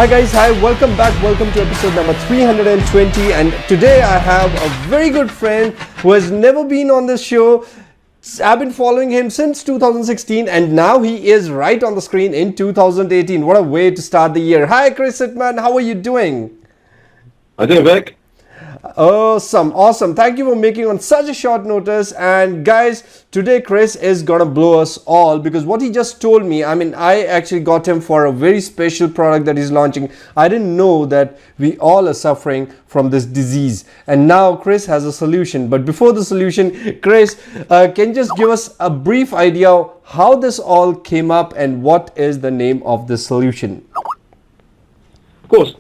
Hi guys, hi, welcome back, welcome to episode number 320, and today I have a very good friend who has never been on this show. I've been following him since 2016 and now he is right on the screen in 2018. What a way to start the year. Hi Chris Sitman, how are you doing? I'm doing, Vic. Awesome. Thank you for making on such a short notice. And guys, today Chris is gonna blow us all because what he just told me, I actually got him for a very special product that he's launching. I didn't know that we all are suffering from this disease, and now Chris has a solution. But before the solution, Chris, can you just give us a brief idea of how this all came up and what is the name of the solution? Of course.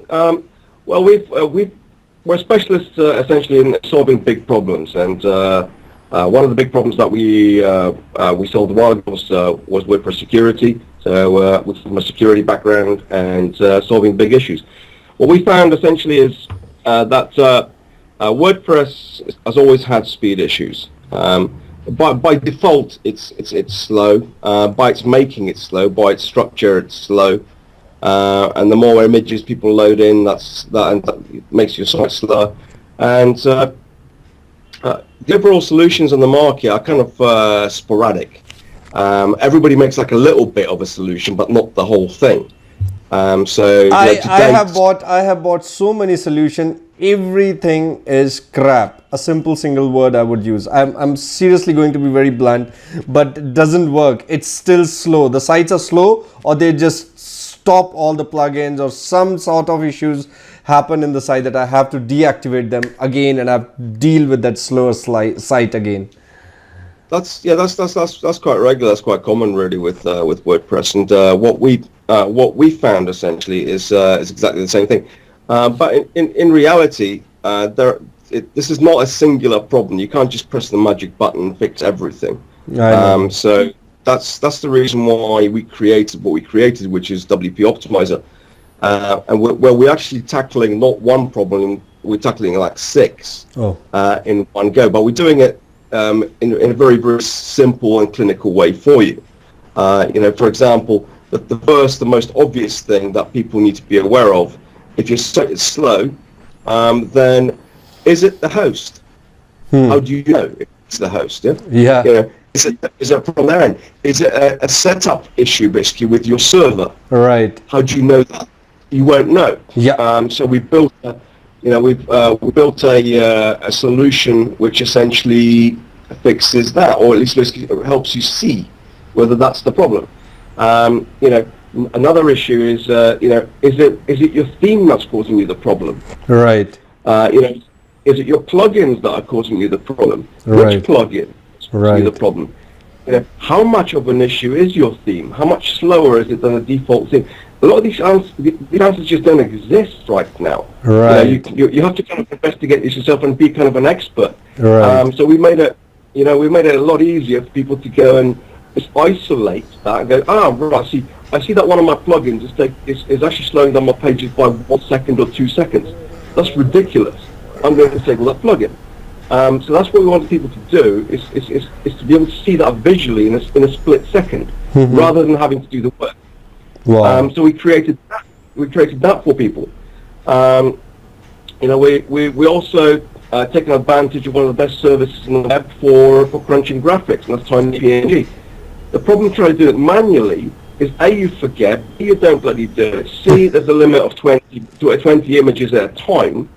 We're specialists essentially in solving big problems, and one of the big problems that we solved a while ago was WordPress security. So from a security background and solving big issues. What we found essentially is that WordPress has always had speed issues. By default, it's slow. By its making, it's slow. By its structure, it's slow. And the more images people load in, that makes your site slower. And the overall solutions on the market are kind of sporadic. Everybody makes like a little bit of a solution, but not the whole thing. I have bought so many solutions. Everything is crap. A simple single word I would use. I'm seriously going to be very blunt, but it doesn't work. It's still slow. The sites are slow, or they just stop all the plugins, or some sort of issues happen in the site that I have to deactivate them again and I have to deal with that slower site again. That's quite regular. That's quite common really with WordPress. And what we found essentially is exactly the same thing. But in reality, this is not a singular problem. You can't just press the magic button and fix everything. So that's the reason why we created what we created, which is WP Optimizer, and where we're actually tackling not one problem, we're tackling like six in one go. But we're doing it in a very, very simple and clinical way for you. For example, the most obvious thing that people need to be aware of, if your site is slow, then is it the host? How do you know if it's the host? Yeah. Is it a problem there? And is it a setup issue basically with your server? Right. How do you know that? You won't know. Yeah. So we built we built a solution which essentially fixes that, or at least helps you see whether that's the problem. Another issue is is it your theme that's causing you the problem? Right. Is it your plugins that are causing you the problem? Right. Which plugin? Right. The problem. How much of an issue is your theme? How much slower is it than a default theme? A lot of these answers just don't exist right now. Right. You have to kind of investigate this yourself and be kind of an expert. Right. So we made it a lot easier for people to go and just isolate that and go, right, I see that one of my plugins is actually slowing down my pages by 1 second or 2 seconds. That's ridiculous. I'm going to disable that plugin. So that's what we want people to do, is to be able to see that visually in a split second, rather than having to do the work. Wow. So we created that for people. We also taken advantage of one of the best services in the web for crunching graphics, and that's TinyPNG. The problem trying to do it manually is A, you forget, B, you don't bloody do it, C, there's a limit of 20 images at a time.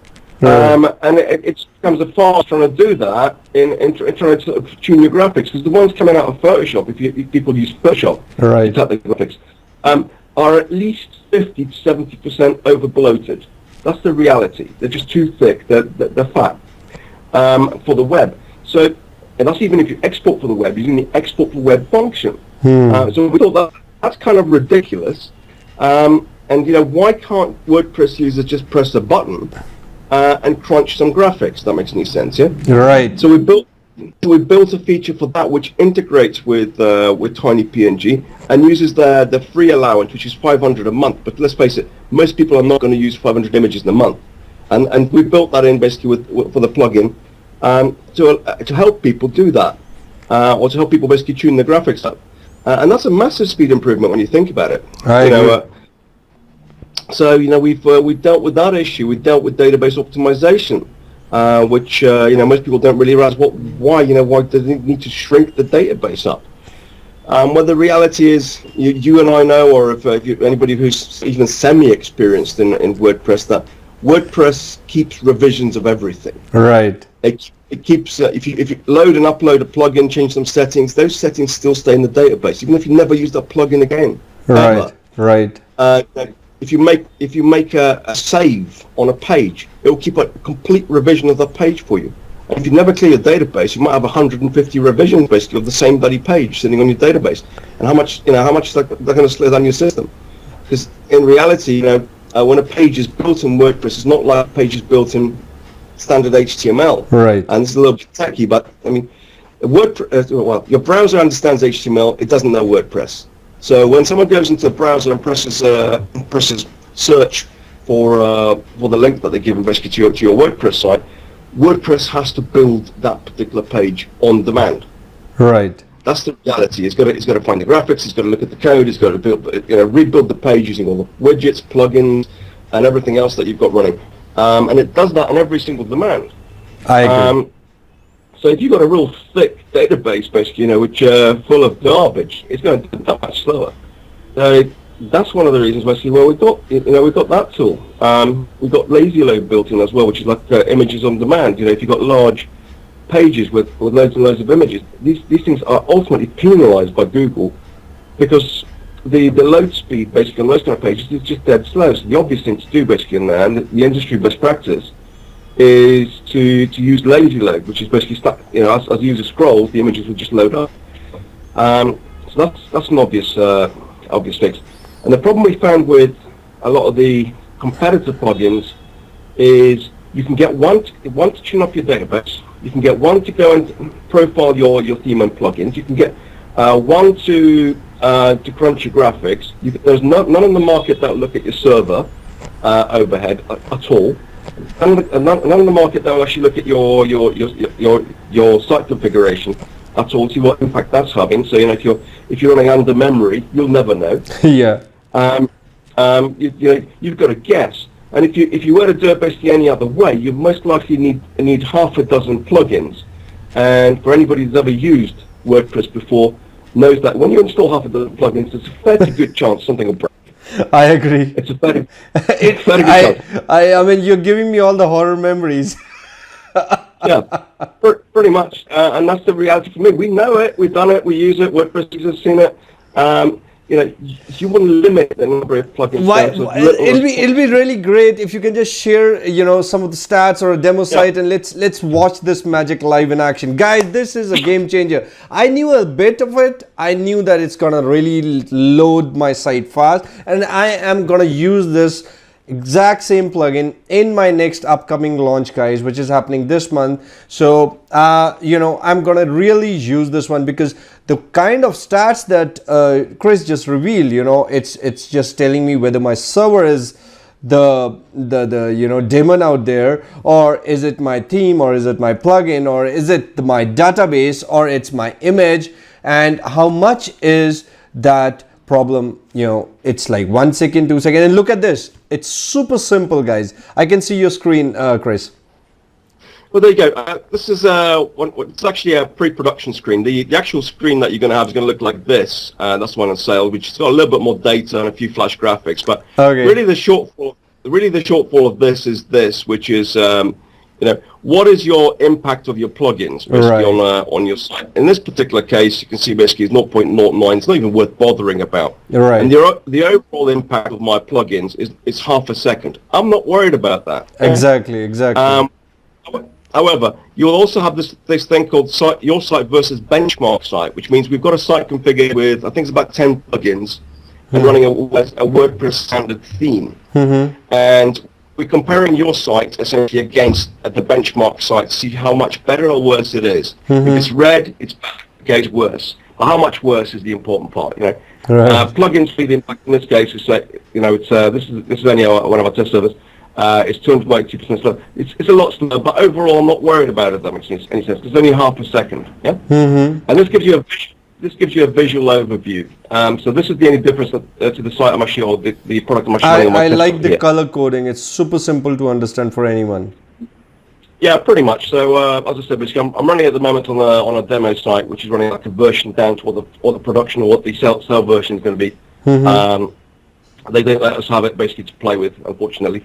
And it becomes a farce trying to do that in trying to sort of tune your graphics, because the ones coming out of Photoshop, if people use Photoshop to tap the graphics, are at least 50 to 70% over bloated. That's the reality. They're just too thick. They're fat for the web. So, and that's even if you export for the web using the export for web function. So we thought that's kind of ridiculous. And why can't WordPress users just press a button and crunch some graphics? That makes any sense, yeah? Right. So we built a feature for that which integrates with TinyPNG and uses the free allowance, which is 500 a month. But let's face it, most people are not going to use 500 images in a month, and we built that in basically for the plugin to help people do that, or to help people basically tune the graphics up, and that's a massive speed improvement when you think about it. So we've dealt with that issue. We've dealt with database optimization, which most people don't really realize why do they need to shrink the database up. Well, the reality is, you and I know, or if anybody who's even semi-experienced in WordPress, that WordPress keeps revisions of everything. Right. It keeps if you load and upload a plugin, change some settings, those settings still stay in the database, even if you never use that plugin again. Right. Ever. Right. If you make a save on a page, it will keep a complete revision of the page for you. And if you never clear your database, you might have 150 revisions basically of the same bloody page sitting on your database. And how much they're going to slow down your system? Because in reality, when a page is built in WordPress, it's not like a page is built in standard HTML. Right. And it's a little bit tacky, but I mean, your browser understands HTML. It doesn't know WordPress. So when someone goes into the browser and presses search for the link that they're given basically to your WordPress site, WordPress has to build that particular page on demand. Right. That's the reality. It's got to find the graphics. It's got to look at the code. It's got to rebuild the page using all the widgets, plugins, and everything else that you've got running. And it does that on every single demand. I agree. So if you've got a real thick database, basically, which full of garbage, it's going to do that much slower. So that's one of the reasons why we've got that tool. We've got Lazy Load built in as well, which is like images on demand. If you've got large pages with loads and loads of images, these things are ultimately penalized by Google because the load speed basically on those kind of pages is just dead slow. So the obvious thing to do basically in there, and the industry best practice, is to use Lazy Load, which is basically as the user scrolls, the images will just load up. So that's an obvious fix. And the problem we found with a lot of the competitor plugins is you can get one to tune up your database. You can get one to go and profile your theme and plugins. You can get one to crunch your graphics. There's none on the market that will look at your server overhead at all. None on the market that will actually look at your site configuration at all, see what impact that's having. So if you're running under memory, you'll never know. Yeah. You've got to guess. And if you were to do it basically any other way, you most likely need half a dozen plugins. And for anybody who's ever used WordPress before, knows that when you install half a dozen plugins, there's a fairly good chance something will break. I agree. It's a very good chance. I mean, you're giving me all the horror memories. Yeah, pretty much. And that's the reality for me. We know it. We've done it. We use it. WordPress users have seen it. You want to limit the number of plugins. It'll be really great if you can just share, some of the stats or a demo site, and let's watch this magic live in action, guys. This is a game changer. I knew a bit of it. I knew that it's gonna really load my site fast, and I am gonna use this exact same plugin in my next upcoming launch, guys, which is happening this month. So I'm gonna really use this one because the kind of stats that Chris just revealed, it's just telling me whether my server is the daemon out there, or is it my theme, or is it my plugin, or is it my database, or it's my image, and how much is that problem. It's like 1 second, 2 seconds, and look at this. It's super simple, guys. I can see your screen, Chris. Well, there you go. This is it's actually a pre-production screen. The actual screen that you're going to have is going to look like this. That's the one on sale, which has got a little bit more data and a few flash graphics. But really, the shortfall of this is this, which is what is your impact of your plugins basically on your site. In this particular case, you can see basically it's 0.09. It's not even worth bothering about. Right. And the overall impact of my plugins is half a second. I'm not worried about that. Exactly. However, you'll also have this thing called your site versus benchmark site, which means we've got a site configured with, I think it's about 10 plugins, and running a WordPress standard theme. And we're comparing your site essentially against the benchmark site to see how much better or worse it is. If it's red, it's bad. Okay, it's worse. But how much worse is the important part, Plugins feed impact in this case is this is only one of our test servers. It's 280% slow. It's a lot slower, but overall I'm not worried about it, if that makes any sense. It's only half a second, yeah? And this gives you this gives you a visual overview. So this is the only difference to the site I'm actually, or the product I'm actually running on my I like desktop the here. color coding. It's super simple to understand for anyone. Yeah, pretty much. So as I said, basically, I'm running at the moment on a demo site, which is running like a version down to what the production or what the sell version is going to be. They don't let us have it basically to play with, unfortunately.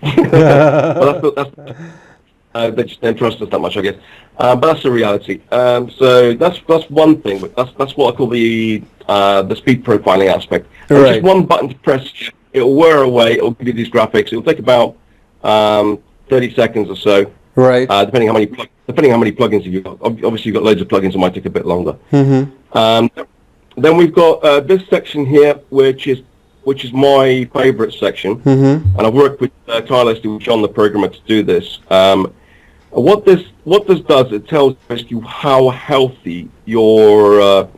But they just don't trust us that much, I guess. But that's the reality. So that's one thing. That's what I call the speed profiling aspect. And Right. just one button to press, it'll wear away. It'll give you these graphics. It'll take about 30 seconds or so. Right. Depending how many plugins you've got. Obviously, you've got loads of plugins. It might take a bit longer. Then we've got this section here, which is my favorite section, and I've worked with Carlos, John, the programmer, to do this. What this does, it tells you how healthy your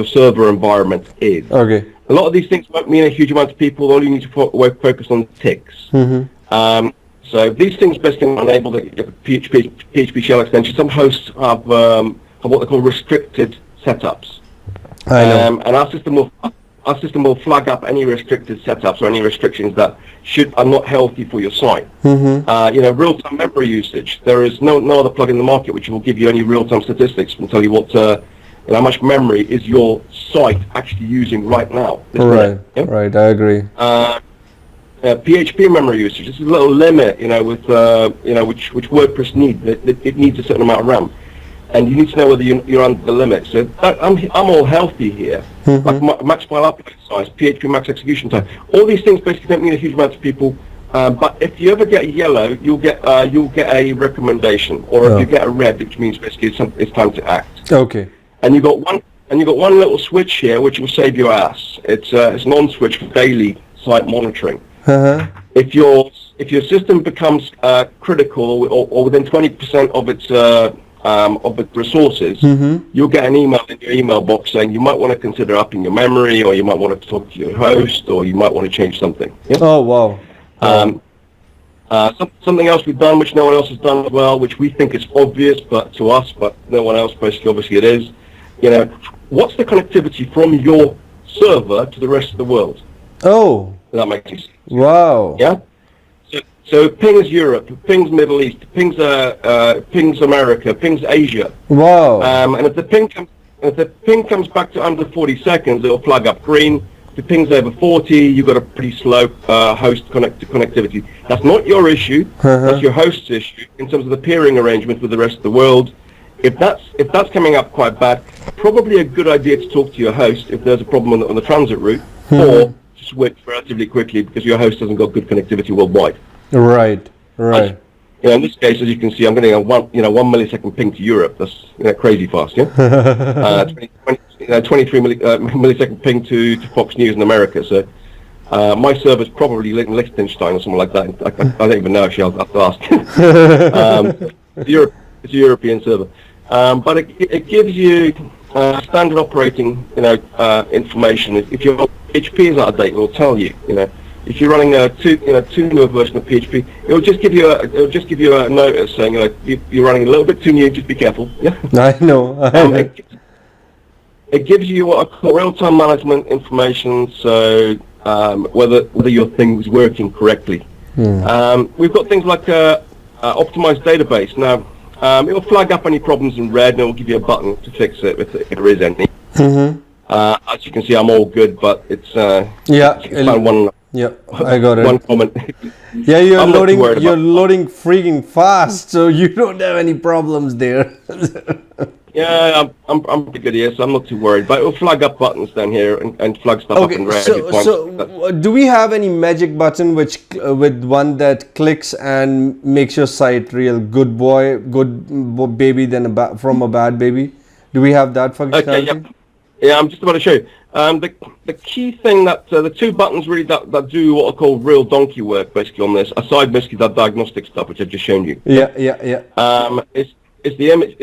server environment is. Okay. A lot of these things won't mean a huge amount to people. All you need to focus on ticks. So these things basically enable the PHP shell extension. Some hosts have what they call restricted setups. I know. And our system will flag up any restricted setups or any restrictions that are not healthy for your site. Real-time memory usage. There is no other plugin in the market which will give you any real-time statistics and tell you what how much memory is your site actually using right now. Right. Right. I agree. PHP memory usage. This is a little limit, with which WordPress needs. It needs a certain amount of RAM. And you need to know whether you're under the limit. So I'm all healthy here. Like max file upload size, PHP max execution time. All these things basically don't mean a huge amount to people. But if you ever get a yellow, you'll get a recommendation, or if you get a red, which means basically it's time to act. Okay. And you got one little switch here, which will save your ass. It's an on switch for daily site monitoring. If your system becomes critical or within 20% of its resources, you'll get an email in your email box saying you might want to consider upping your memory, or you might want to talk to your host, or you might want to change something. Yeah? Oh wow. Something else we've done, which no one else has done as well, which we think is obvious, but to us, but no one else, basically, obviously it is. What's the connectivity from your server to the rest of the world? Oh. That makes sense. Wow. Yeah. So it pings Europe, it pings Middle East, it pings America, it pings Asia. Wow. And if the ping comes back to under 40 seconds, it'll flag up green. If it pings over 40, you've got a pretty slow host connectivity. That's not your issue. That's your host's issue in terms of the peering arrangement with the rest of the world. If that's coming up quite bad, probably a good idea to talk to your host if there's a problem on the transit route, or switch relatively quickly because your host hasn't got good connectivity worldwide. Right. In this case, as you can see, I'm getting a 1 millisecond ping to Europe. That's crazy fast, yeah. 23 millisecond ping to Fox News in America. So my server's probably Liechtenstein or something like that. I don't even know actually. I'll have to ask. It's a European server, but it gives you standard operating information. If your PHP is out of date, it will tell you. If you're running a too new version of PHP, it'll just give you a notice saying you're running a little bit too new. Just be careful. Yeah. I know. It gives you what I call real-time management information. So whether your thing is working correctly. We've got things like optimized database. Now it will flag up any problems in red, and it will give you a button to fix it if there is any. As you can see, I'm all good, but it's one. Yeah, I got it. One comment. Yeah, you're loading freaking fast, so you don't have any problems there. Yeah, I'm pretty good here, so I'm not too worried. But it'll flag up buttons down here and flag stuff up in red. So do we have any magic button with one that clicks and makes your site real good baby than from a bad baby? Do we have that functionality? Okay, yeah, I'm just about to show you. The key thing that the two buttons really that do what I call real donkey work basically on this, aside basically that diagnostic stuff which I've just shown you. Is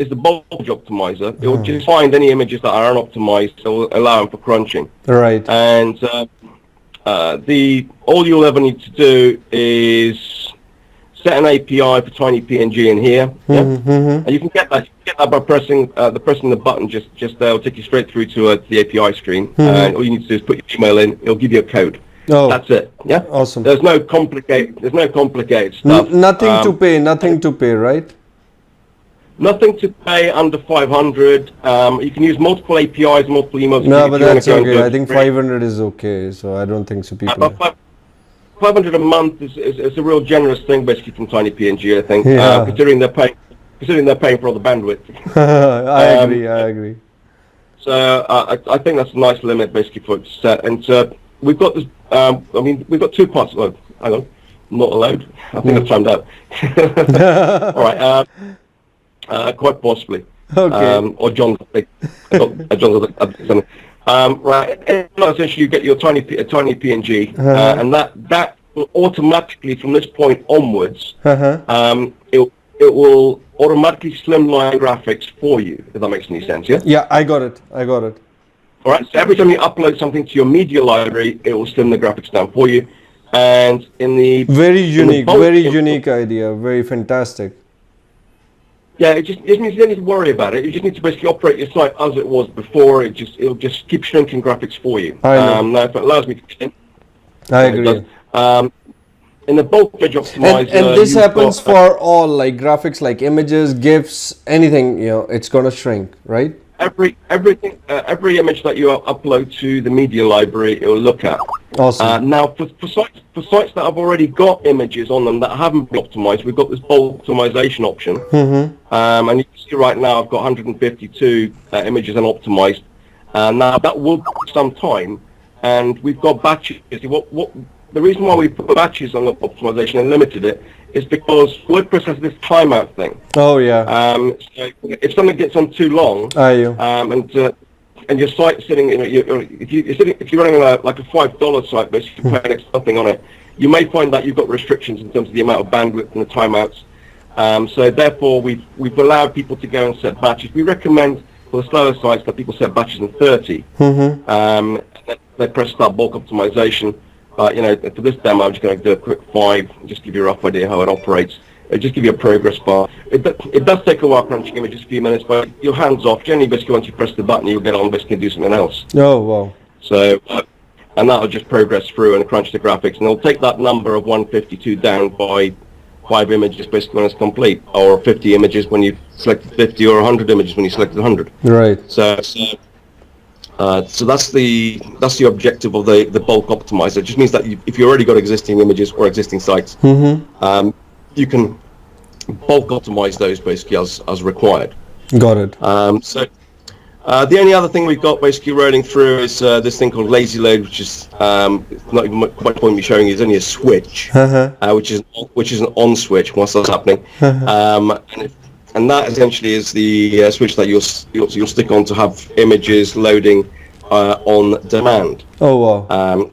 the voltage optimizer. It will just find any images that are unoptimized, so allow them for crunching. Right. And all you'll ever need to do is set an API for tiny PNG in here, and you can get that. You can get that by pressing the button. Just there, it'll take you straight through to the API screen, and all you need to do is put your email in. It'll give you a code. Oh, that's it. Yeah. Awesome. There's no complicated stuff. Nothing to pay. Nothing to pay, right? Nothing to pay under 500. You can use multiple APIs, multiple emails. No, but that's okay. I think 500 is okay, so I don't think so. People. 500 a month is a real generous thing, basically, from Tiny PNG. I think, considering they're paying for all the bandwidth. I agree. So I think that's a nice limit, basically, for it to set. And we've got this. We've got two parts. Oh, hang on, I'm not allowed. I think I've timed out. All right. Quite possibly. Okay. Or John's something. Right. Essentially, you get your tiny PNG, and that will automatically, from this point onwards, it will automatically slimline graphics for you. If that makes any sense, yeah. Yeah, I got it. All right. So every time you upload something to your media library, it will slim the graphics down for you. And in the very unique idea, very fantastic. Yeah, it just means you don't need to worry about it. You just need to basically operate your site as it was before. It'll just keep shrinking graphics for you. I now, if it allows me to extend, I agree. In the bulk image optimizer, and this happens for all, like graphics, like images, GIFs, anything. It's gonna shrink, right? Every image that you upload to the media library, it will look at. Awesome. Now, for sites that have already got images on them that haven't been optimized, we've got this bulk optimization option. And you can see right now I've got 152 images unoptimized. Now that will take some time, and we've got batches. The reason why we put batches on the optimization and limited it is because WordPress has this timeout thing. Oh yeah. So if something gets on too long, and your site's sitting, if you're running like a $5 site, basically paying something on it, you may find that you've got restrictions in terms of the amount of bandwidth and the timeouts. So therefore, we've allowed people to go and set batches. We recommend for the slower sites that people set batches in 30. They press start bulk optimization. For this demo, I'm just going to do a quick 5 and just give you a rough idea how it operates. It'll just give you a progress bar. It does take a while crunching images, a few minutes, but your hands off. Generally, basically, once you press the button, you'll get on basically and do something else. Oh, wow. So, and that'll just progress through and crunch the graphics, and it'll take that number of 152 down by 5 images basically when it's complete, or 50 images when you've selected 50, or 100 images when you selected 100. Right. So that's the objective of the bulk optimizer. It just means that if you already got existing images or existing sites, you can bulk optimize those basically as required. Got it. The only other thing we've got basically rolling through is this thing called Lazy Load, which is not even quite point me showing you. It's only a switch, which is an on switch whilst that's happening, and that essentially is the switch that you'll stick on to have images loading on demand. Oh wow!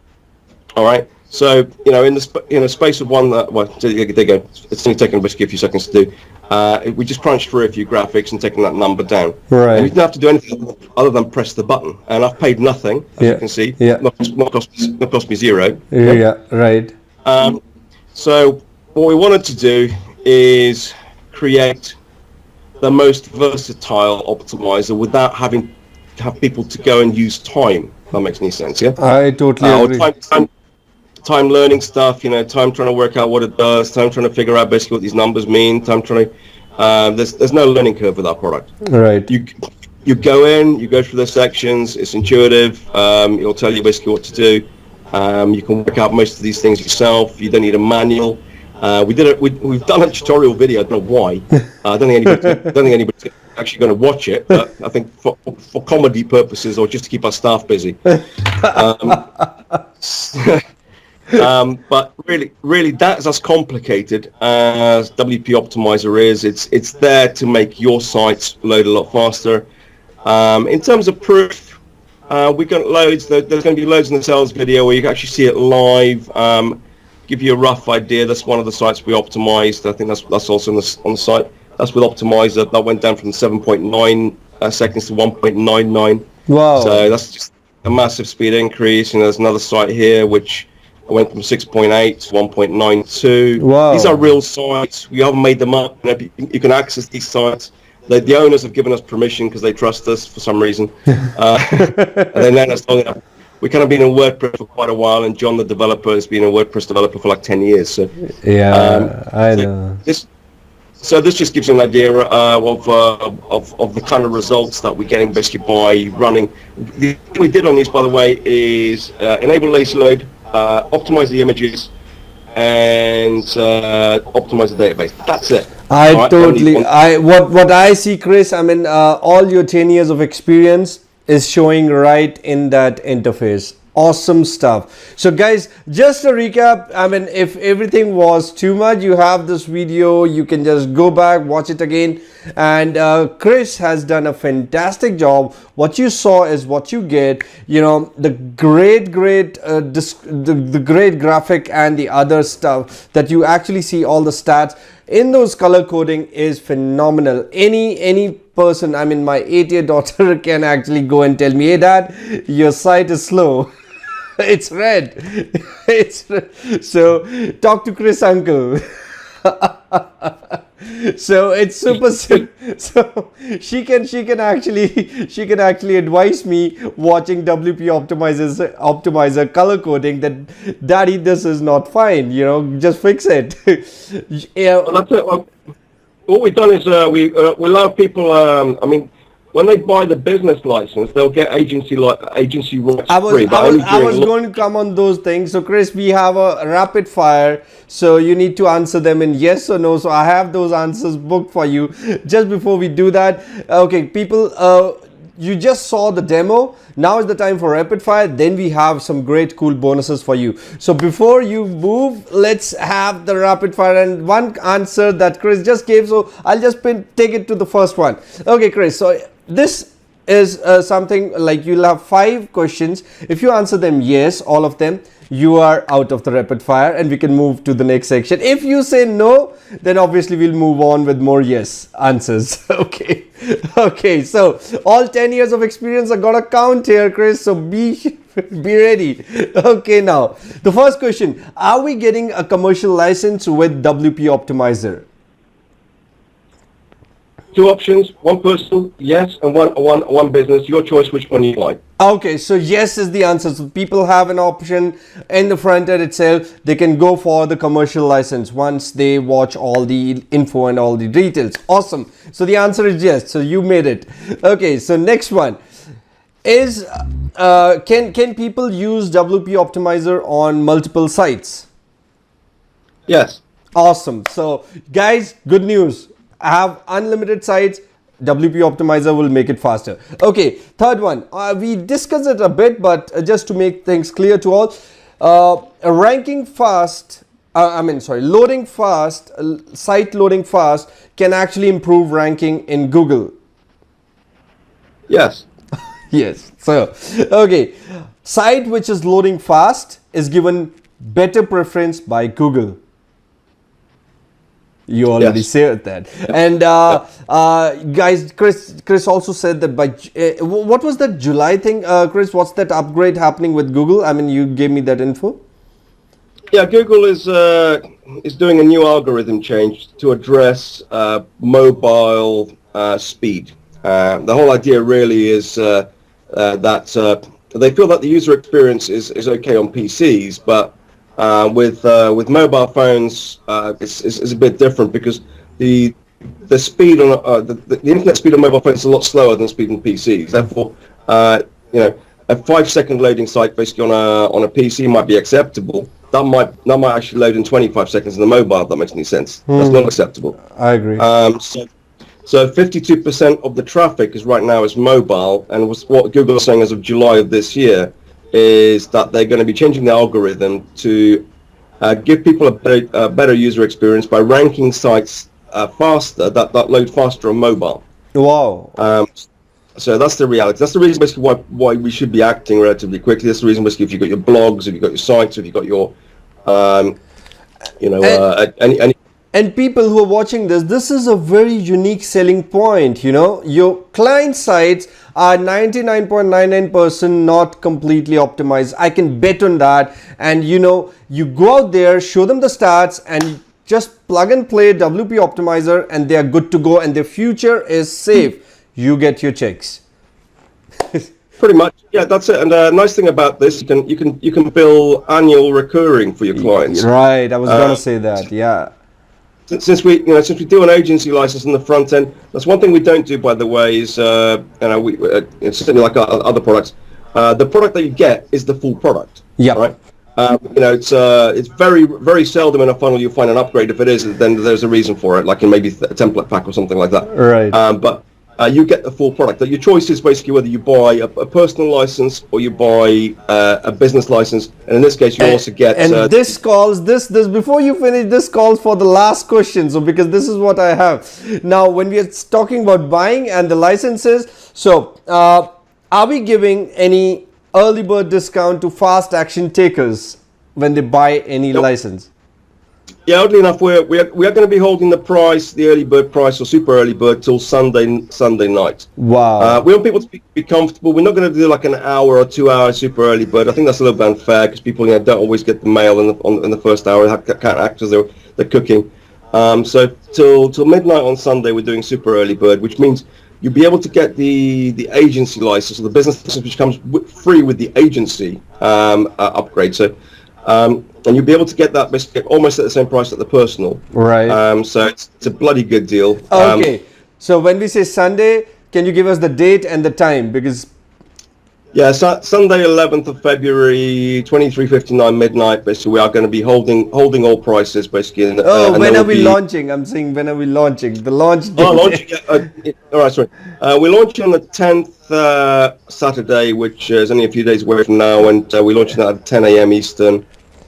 All right. So in the space of one there you go. It's only taken basically a few seconds to do. We just crunched through a few graphics and taken that number down. Right. And you don't have to do anything other than press the button. And I've paid nothing, as you can see. Yeah. Not cost me zero. Yeah. Right. So what we wanted to do is create the most versatile optimizer without having to have people to go and use time. If that makes any sense, yeah? I totally agree. Time learning stuff, time trying to work out what it does, time trying to figure out basically what these numbers mean, time trying to, there's no learning curve with that product. Right. You go in, you go through the sections, it's intuitive, it'll tell you basically what to do. You can work out most of these things yourself, you don't need a manual. We've done a tutorial video, I don't know why. I don't think anybody's actually going to watch it, but I think for comedy purposes or just to keep our staff busy. But really, that's as complicated as WP Optimizer is. It's there to make your sites load a lot faster. In terms of proof, we've got loads. There's going to be loads in the sales video where you can actually see it live. Give you a rough idea. That's one of the sites we optimized. I think that's also on the site. That's with Optimizer. That went down from 7.9 seconds to 1.99. Wow. So that's just a massive speed increase. And there's another site here which I went from 6.8 to 1.92. Wow. These are real sites. We haven't made them up. You can access these sites. The owners have given us permission because they trust us for some reason. And they let us know. We've kind of been in WordPress for quite a while, and John, the developer, has been a WordPress developer for like 10 years. So yeah, I know. So this just gives you an idea of the kind of results that we're getting basically by running. The thing we did on these, by the way, is enable lazy load, optimize the images, and optimize the database. That's it. What I see, Chris, I mean, all your 10 years of experience is showing right in that interface. Awesome stuff. So guys, just a recap, I mean, if everything was too much, you have this video, you can just go back, watch it again, and Chris has done a fantastic job. What you saw is what you get. You know, the great the great graphic and the other stuff that you actually see, all the stats in those color coding is phenomenal. Any person, I mean, my 8-year daughter can actually go and tell me, hey dad, your site is slow. It's red. It's red. So talk to Chris uncle. So it's super simple. So she can actually advise me watching WP optimizer color coding that daddy, this is not fine, you know, just fix it. Yeah. Well, that's it. Well, what we've done is we allow people. I mean, when they buy the business license, they'll get agency rights free. I was going to come on those things. So Chris, we have a rapid fire, so you need to answer them in yes or no. So I have those answers booked for you. Just before we do that, okay, people, you just saw the demo. Now is the time for rapid fire. Then we have some great cool bonuses for you. So before you move, let's have the rapid fire, and one answer that Chris just gave. So I'll just take it to the first one. Okay, Chris. So this is something like you'll have 5 questions. If you answer them yes, all of them, you are out of the rapid fire and we can move to the next section. If you say no, then obviously we'll move on with more yes answers. Okay, so all 10 years of experience are gonna count here, Chris, so be ready. Okay, now the first question, are we getting a commercial license with WP Optimizer? 2 options, one person, yes, and one business. Your choice, which one you like. Okay, so yes is the answer. So people have an option in the front end itself. They can go for the commercial license once they watch all the info and all the details. Awesome. So the answer is yes. So you made it. Okay, so next one is can people use WP Optimizer on multiple sites? Yes. Awesome. So guys, good news. Have unlimited sites. WP Optimizer will make it faster. Okay, third one. We discussed it a bit, but just to make things clear to all, loading fast, site loading fast can actually improve ranking in Google. Yes. Yes. So, okay, site which is loading fast is given better preference by Google. You already said that. Yep. And guys, Chris also said that by what was that July thing, Chris? What's that upgrade happening with Google? I mean, you gave me that info. Yeah, Google is doing a new algorithm change to address mobile speed. The whole idea really is that they feel that the user experience is okay on PCs, but with mobile phones, it's a bit different because the speed on the internet speed on mobile phones is a lot slower than speed on PCs. Therefore, you know, a 5-second loading site basically on a PC might be acceptable. That might actually load in 25 seconds on the mobile. If that makes any sense. That's not acceptable. I agree. So 52% of the traffic is right now is mobile, and what Google is saying as of July of this year is that they're going to be changing the algorithm to give people a better user experience by ranking sites faster that load faster on mobile. Wow. So that's the reality. That's the reason basically why we should be acting relatively quickly. That's the reason basically if you've got your blogs, if you've got your sites, if you've got your, And people who are watching this is a very unique selling point. You know, your client sites are 99.99% not completely optimized. I can bet on that. And you know, you go out there, show them the stats, and just plug and play WP Optimizer, and they are good to go, and their future is safe. You get your checks. Pretty much, yeah, that's it. And the nice thing about this, you can bill annual recurring for your clients. Right, I was gonna say that. Yeah. Since we do an agency license in the front end, that's one thing we don't do, by the way, is it's certainly like other products. The product that you get is the full product. Yeah. Right. It's very, very seldom in a funnel you'll find an upgrade. If it is, then there's a reason for it, like in maybe a template pack or something like that. Right. But you get the full product. Your choice is basically whether you buy a personal license or you buy a business license, and in this case, you also get. And this calls this before you finish. This calls for the last question. So because this is what I have now, when we are talking about buying and the licenses. So are we giving any early bird discount to fast action takers when they buy any license? Yeah, oddly enough, we are going to be holding the early bird price or super early bird till Sunday night. Wow. We want people to be comfortable. We're not going to do like an hour or 2 hour super early bird. I think that's a little bit unfair because people don't always get the mail in the first hour. They can't act as they're cooking. So till midnight on Sunday, we're doing super early bird, which means you'll be able to get the agency license or the business license, which comes free with the agency upgrade. So. And you'll be able to get that basically almost at the same price as the personal. Right. So it's a bloody good deal. Okay. So when we say Sunday, can you give us the date and the time? Because yeah, Sunday 11th of February, 23:59 midnight. Basically, we are going to be holding all prices basically. When are we launching? I'm saying when are we launching? The launch date. Oh, launching. All right, sorry. We're launching on the 10th Saturday, which is only a few days away from now, and we're launching that at 10 a.m. Eastern.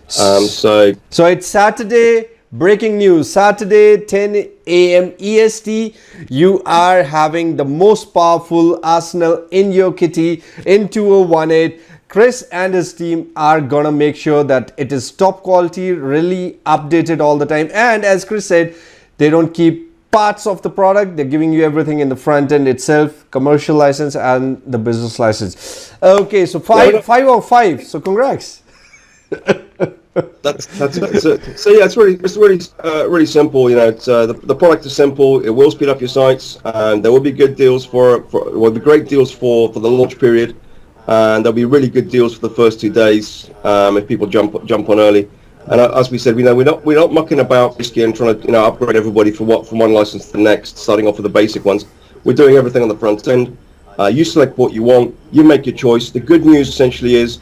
So it's Saturday. Breaking news, Saturday 10 a.m. EST, you are having the most powerful arsenal in your kitty in 2018. Chris and his team are gonna make sure that it is top quality, really updated all the time. And as Chris said, they don't keep parts of the product, they're giving you everything in the front end itself, commercial license and the business license. Okay, so 5 out of 5, so congrats. That's it. So yeah, it's really simple. You know, it's the product is simple. It will speed up your sites, and there will be good deals will be great deals for the launch period, and there'll be really good deals for the first 2 days if people jump on early. And as we said, we're not mucking about basically and trying to upgrade everybody from one license to the next, starting off with the basic ones. We're doing everything on the front end. You select what you want. You make your choice. The good news essentially is.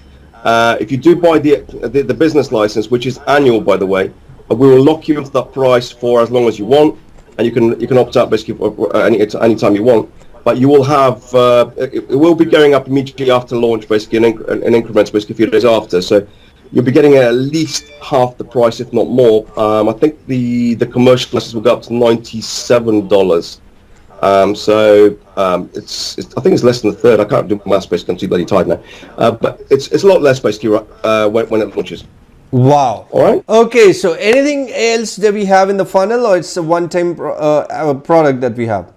If you do buy the business license, which is annual, by the way, we will lock you into that price for as long as you want, and you can opt out basically any time you want. But you will have it will be going up immediately after launch, basically in increments, basically a few days after. So you'll be getting at least half the price, if not more. I think the commercial license will go up to $97. I think it's less than a third. I can't do maths basically, I'm too bloody tired now. But it's a lot less basically when it launches. Wow. All right. Okay, so anything else that we have in the funnel, or it's a one-time product that we have?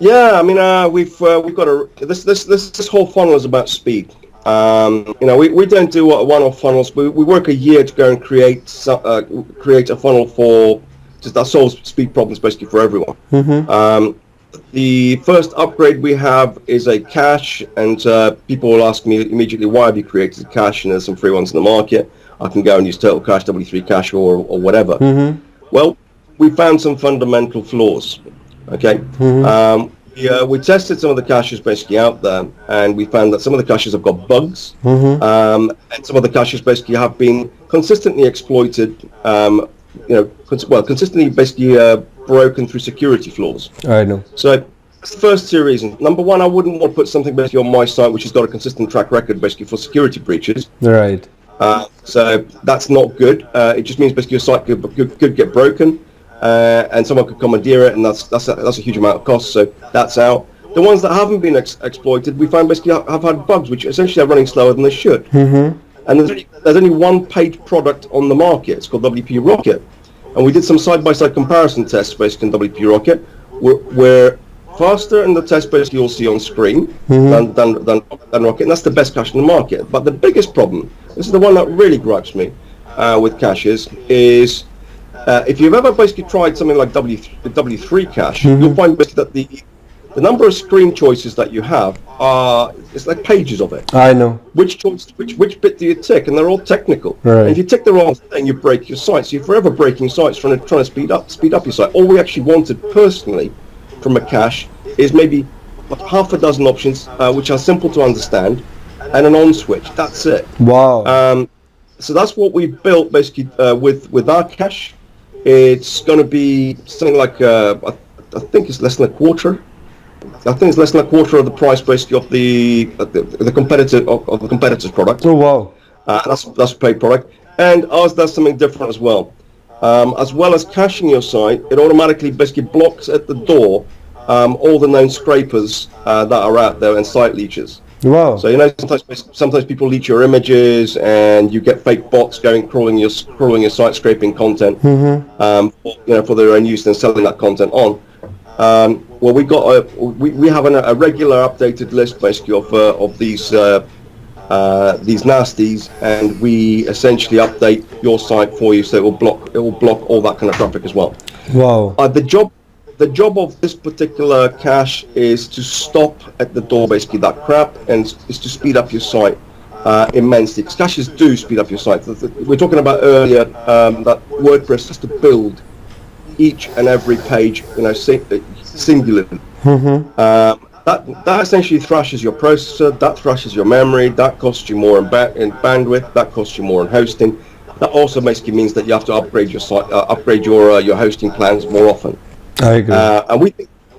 Yeah, I mean we've got this whole funnel is about speed. We don't do one-off funnels. We work a year to go and create a funnel for. That solves speed problems basically for everyone. Mm-hmm. The first upgrade we have is a cache, and people will ask me immediately, why have you created a cache? And there's some free ones in the market. I can go and use Turtle Cache, W3 Cache, or whatever. Mm-hmm. Well, we found some fundamental flaws. Okay. Mm-hmm. We tested some of the caches basically out there, and we found that some of the caches have got bugs, mm-hmm. And some of the caches basically have been consistently exploited. Consistently basically broken through security flaws. I know. So that's the first two reasons. Number one, I wouldn't want to put something basically on my site which has got a consistent track record basically for security breaches. Right. So that's not good. It just means basically your site could get broken, and someone could commandeer it, and that's a huge amount of cost. So that's out. The ones that haven't been exploited, we find basically have had bugs which essentially are running slower than they should. Mm-hmm. And there's only one paid product on the market. It's called WP Rocket. and we did some side-by-side comparison tests basically in WP Rocket. We're faster in the test basically you'll see on screen than Rocket, and that's the best cache in the market. But the biggest problem, this is the one that really gripes me with caches, is if you've ever basically tried something like W3 cache, you'll find basically that the number of screen choices that you have it's like pages of it. I know. Which bit do you tick? And they're all technical. Right. And if you tick the wrong thing, you break your site. So you're forever breaking sites, trying to speed up your site. All we actually wanted personally from a cache is maybe like half a dozen options, which are simple to understand, and an on switch. That's it. Wow. So that's what we built basically with our cache. It's going to be something like I think it's less than a quarter. I think it's less than a quarter of the price basically of the competitor's product. Oh wow. That's a paid product, and ours does something different as well. As well as caching your site, it automatically basically blocks at the door all the known scrapers that are out there and site leeches. Wow. So sometimes people leech your images, and you get fake bots crawling your site, scraping content, for their own use and selling that content on. Well, we have a regular updated list basically of these nasties, and we essentially update your site for you, so it will block all that kind of traffic as well. Wow. The job of this particular cache is to stop at the door basically that crap, and is to speed up your site immensely. Because caches do speed up your site. We're talking about earlier that WordPress has to build each and every page, singularly. That essentially thrashes your processor, that thrashes your memory, that costs you more in bandwidth, that costs you more in hosting. That also basically means that you have to upgrade your site, your hosting plans more often. I agree.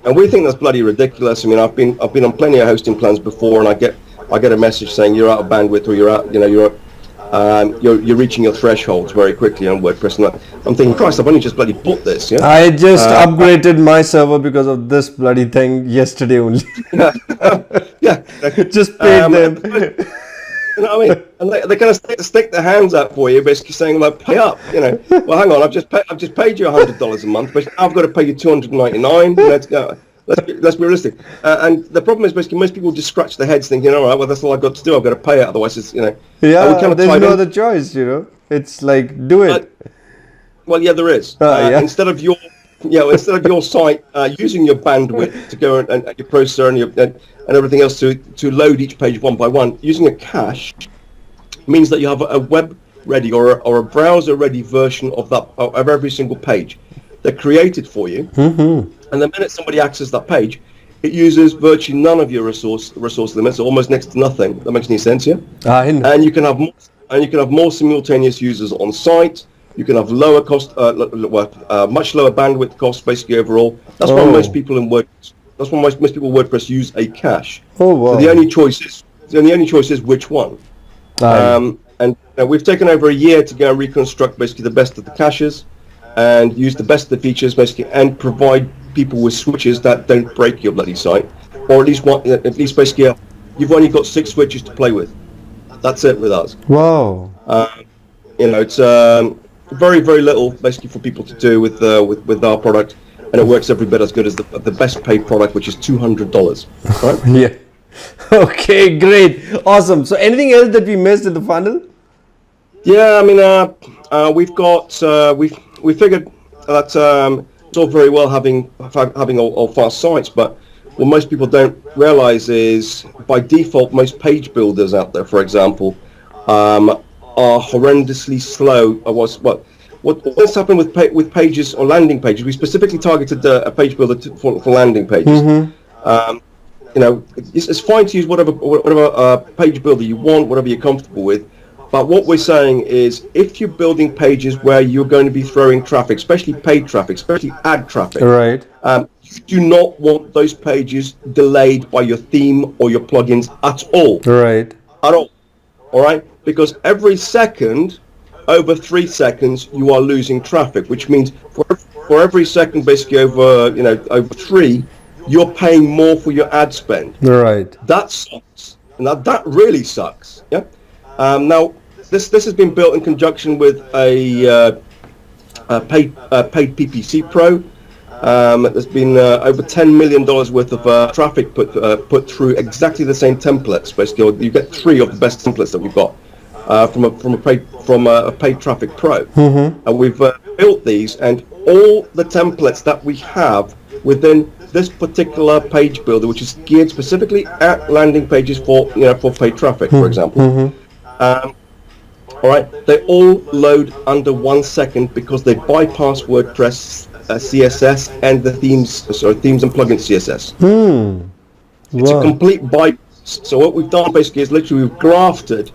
And we think that's bloody ridiculous. I mean, I've been on plenty of hosting plans before, and I get a message saying you're out of bandwidth, or you're reaching your thresholds very quickly on WordPress. And I'm thinking, Christ, I've only just bloody bought this. Yeah. I just upgraded my server because of this bloody thing yesterday only. Yeah. Just paid them. You know what I mean? And they kind of stick their hands out for you, basically saying, like, pay up. Well, hang on, I've just paid you $100 a month, but now I've got to pay you $299. Let's be realistic. And the problem is basically most people just scratch their heads thinking, all right, well, that's all I've got to do. I've got to pay it, otherwise it's Yeah, there's no other choice. It's like, do it. Well, yeah, there is. Instead of your site using your bandwidth to go and your processor and everything else to load each page one by one, using a cache means that you have a web ready or a browser ready version of every single page. They're created for you, and the minute somebody accesses that page, it uses virtually none of your resource limits, almost next to nothing. That makes any sense, yeah? And you can have more simultaneous users on site. You can have lower cost, much lower bandwidth costs, basically overall. That's why most people in WordPress use a cache. Oh wow! So the only choice is which one. And we've taken over a year to go and reconstruct basically the best of the caches, and use the best of the features basically, and provide people with switches that don't break your bloody site, or at least basically you've only got 6 switches to play with. That's it with us. Wow. It's very, very little basically for people to do with our product, and it works every bit as good as the best paid product, which is $200. Right? Yeah. Okay, great, awesome. So anything else that we missed in the funnel? Yeah, I mean, we figured that it's all very well having all fast sites, but what most people don't realize is by default most page builders out there, for example, are horrendously slow. What's happened with pages or landing pages? We specifically targeted a page builder for landing pages. It's fine to use whatever page builder you want, whatever you're comfortable with. But what we're saying is, if you're building pages where you're going to be throwing traffic, especially paid traffic, especially ad traffic, right? You do not want those pages delayed by your theme or your plugins at all. Right. At all. All right? Because every second, over 3 seconds, you are losing traffic, which means for every second, basically over 3, you're paying more for your ad spend. Right. That sucks. And that really sucks. Yeah. Now, this has been built in conjunction with a paid PPC Pro. There's been over $10 million worth of traffic put through exactly the same templates. Basically, you get 3 of the best templates that we've got from a paid traffic pro, and we've built these, and all the templates that we have within this particular page builder, which is geared specifically at landing pages for paid traffic, for example. All right, they all load under 1 second because they bypass WordPress CSS and the themes and plugins CSS. It's a complete bypass. So what we've done basically is literally we've grafted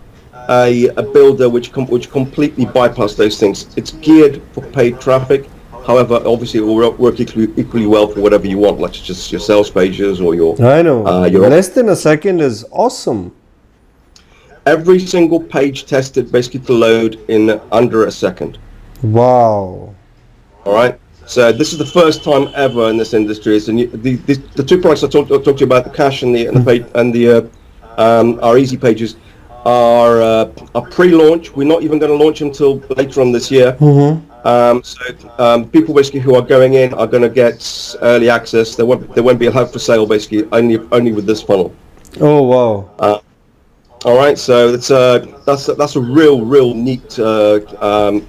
a builder which completely bypass those things. It's geared for paid traffic. However, obviously it will work equally well for whatever you want, like just your sales pages or your. I know. Less than a second is awesome. Every single page tested basically to load in under a second. Wow. All right. So this is the first time ever in this industry. It's the 2 products I talked to you about, the Cache and the our Easy Pages, are pre-launch. We're not even going to launch them until later on this year. So people basically who are going in are going to get early access. They won't be allowed for sale basically only with this funnel. Oh wow. All right, so that's a real neat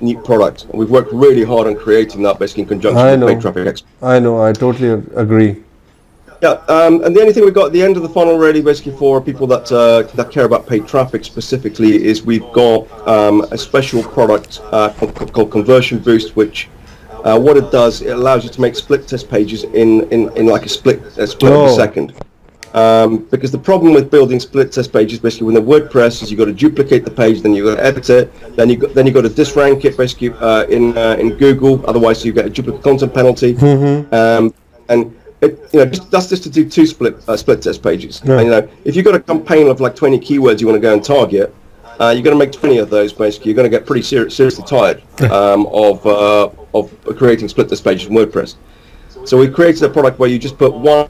neat product. We've worked really hard on creating that basically in conjunction with paid traffic experts. I know, I totally agree. Yeah, and the only thing we've got at the end of the funnel really basically for people that care about paid traffic specifically is we've got a special product called Conversion Boost, which what it does, it allows you to make split test pages in like a split of a second. Because the problem with building split test pages basically when the WordPress is you've got to duplicate the page, then you've got to edit it, then you've got to disrank it basically in Google, otherwise you get a duplicate content penalty. And that's just to do 2 split test pages. Yeah. And, if you've got a campaign of like 20 keywords you want to go and target, you're going to make 20 of those basically. You're going to get pretty seriously tired of creating split test pages in WordPress. So we created a product where you just put one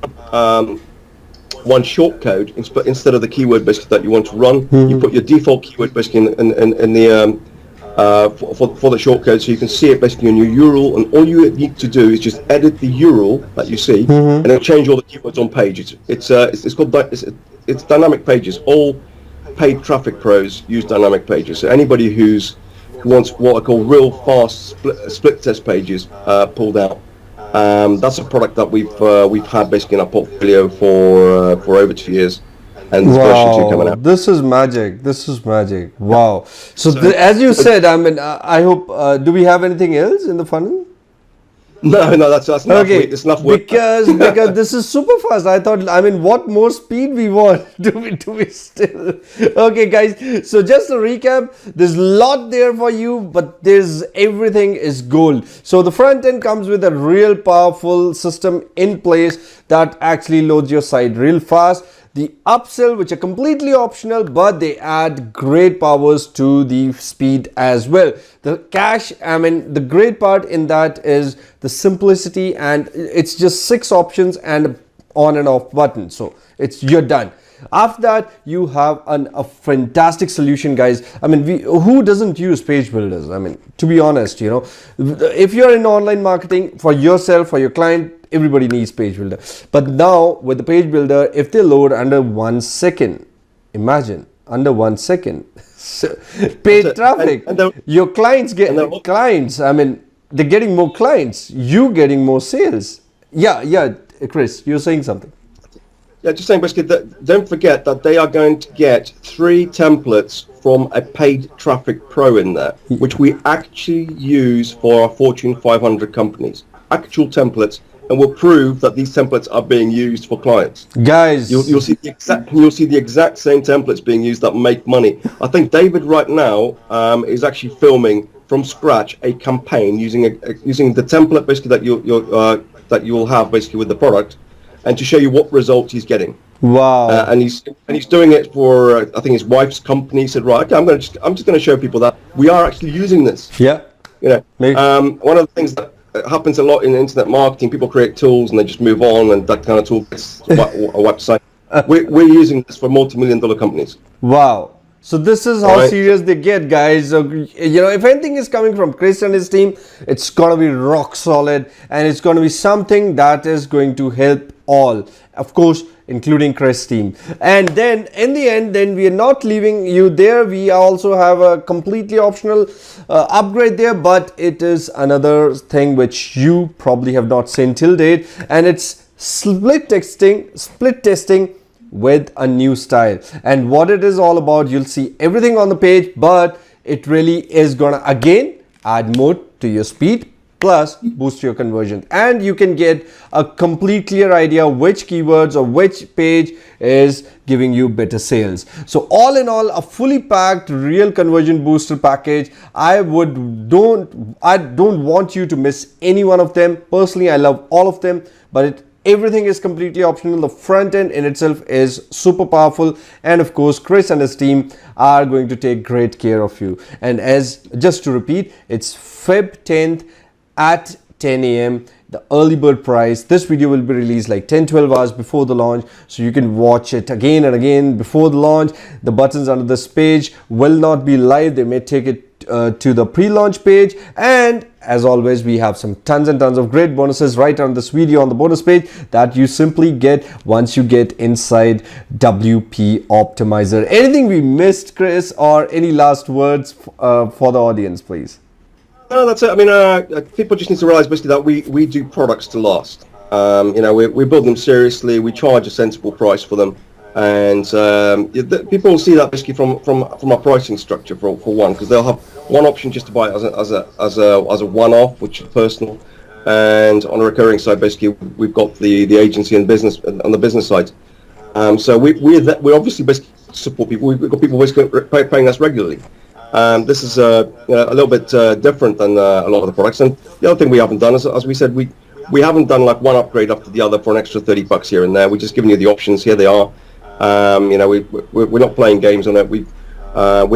short code instead of the keyword basically that you want to run. You put your default keyword basically in the for the short code, so you can see it basically in your URL, and all you need to do is just edit the URL that you see, and then change all the keywords on page. It's called it's dynamic pages. All paid traffic pros use dynamic pages. So anybody who wants what I call real fast split test pages pulled out. That's a product that we've had basically in our portfolio for over 2 years, and there's version 2 coming out. This is magic. This is magic. Wow. So as you said, I mean, I hope. Do we have anything else in the funnel? No, that's enough. Okay, it's enough work. because this is super fast. I thought, I mean, what more speed we want? Do we still? Okay, guys. So just a recap. There's a lot there for you, but everything is gold. So the front end comes with a real powerful system in place that actually loads your site real fast. The upsell, which are completely optional, but they add great powers to the speed as well. The cache, I mean, the great part in that is the simplicity, and it's just 6 options and on and off button. So you're done. After that, you have a fantastic solution, guys. I mean, who doesn't use page builders? I mean, to be honest, if you're in online marketing for yourself, for your client, everybody needs page builder. But now with the page builder, if they load under 1 second, imagine under 1 second, paid traffic, your clients get clients. I mean, they're getting more clients, you getting more sales. Yeah, Chris, you're saying something. Yeah, just saying basically that don't forget that they are going to get 3 templates from a paid traffic pro in there, which we actually use for our Fortune 500 companies. Actual templates, and we'll prove that these templates are being used for clients. Guys, you'll see the exact same templates being used that make money. I think David right now is actually filming from scratch a campaign using the template basically that you will have basically with the product, and to show you what results he's getting. Wow. And he's doing it for I think his wife's company. He said, right, okay, I'm just going to show people that we are actually using this. Yeah. One of the things that happens a lot in internet marketing, people create tools and they just move on, and that kind of tool gets a website. We're using this for multi-million-dollar companies. Wow. So this is how Right. serious they get, guys. So, you know, if anything is coming from Chris and his team, it's gonna be rock solid, and it's gonna be something that is going to help all, of course, including Chris' team. And then in the end, then we are not leaving you there. We also have a completely optional upgrade there, but it is another thing which you probably have not seen till date, and it's split testing with a new style. And what it is all about, you'll see everything on the page, but it really is gonna again add more to your speed plus boost your conversion, and you can get a complete clear idea which keywords or which page is giving you better sales. So all in all, a fully packed real conversion booster package. I don't want you to miss any one of them. Personally, I love all of them, but everything is completely optional. The front end in itself is super powerful, and of course Chris and his team are going to take great care of you. And as just to repeat, it's Feb 10th at 10 a.m. the early bird price. This video will be released like 10-12 hours before the launch, so you can watch it again and again before the launch. The buttons under this page will not be live. They may take it to the pre-launch page, and as always, we have some tons and tons of great bonuses right on this video on the bonus page that you simply get once you get inside WP Optimizer. Anything we missed, Chris, or any last words for the audience, please? No, that's it. I mean, people just need to realize basically that we do products to last. You know, we build them seriously. We charge a sensible price for them, and people will see that basically from our pricing structure for one, because they'll have one option just to buy it as a one-off, which is personal, and on a recurring side, basically we've got the agency and business on the business side. So we obviously basically support people. We've got people basically paying us regularly. This is a little bit different than a lot of the products. And the other thing we haven't done is, as we said, we haven't done like one upgrade after the other for an extra $30 here and there. We're just giving you the options. Here they are. You know, we're not playing games on it. We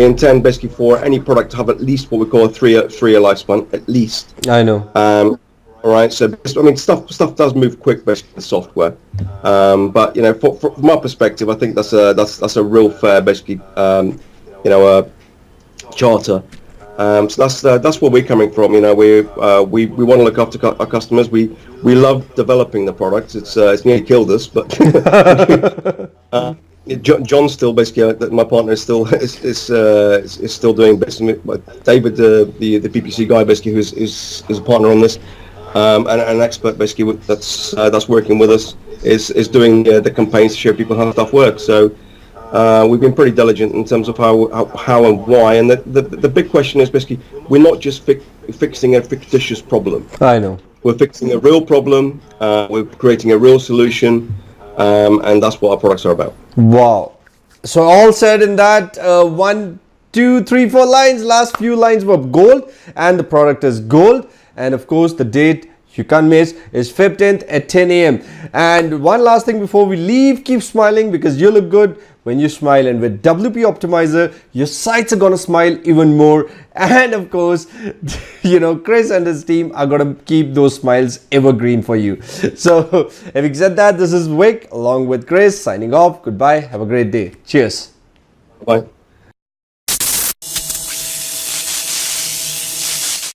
intend basically for any product to have at least what we call a three-year lifespan, at least. I know. All right. So I mean, stuff does move quick, basically the software. But you know, from our perspective, I think that's a real fair, basically, you know, charter. So that's where we're coming from. You know, we want to look after our customers. We love developing the products. It's nearly killed us, but John still basically, my partner is still still doing business. David, the PPC guy, basically, who's a partner on this, and an expert basically that's working with us is doing the campaigns to show people how stuff works. So. We've been pretty diligent in terms of how and why, and the big question is basically we're not just fixing a fictitious problem. I know. We're fixing a real problem. We're creating a real solution, and that's what our products are about. Wow. So all said in that 1, 2, 3, 4 lines, last few lines were gold, and the product is gold, and of course the date you can't miss is Feb 10th at 10 a.m. And one last thing before we leave, keep smiling, because you look good when you smile, and with WP Optimizer your sites are gonna smile even more. And of course, you know, Chris and his team are gonna keep those smiles evergreen for you. So having said that, this is Vic along with Chris signing off. Goodbye, have a great day. Cheers. Bye.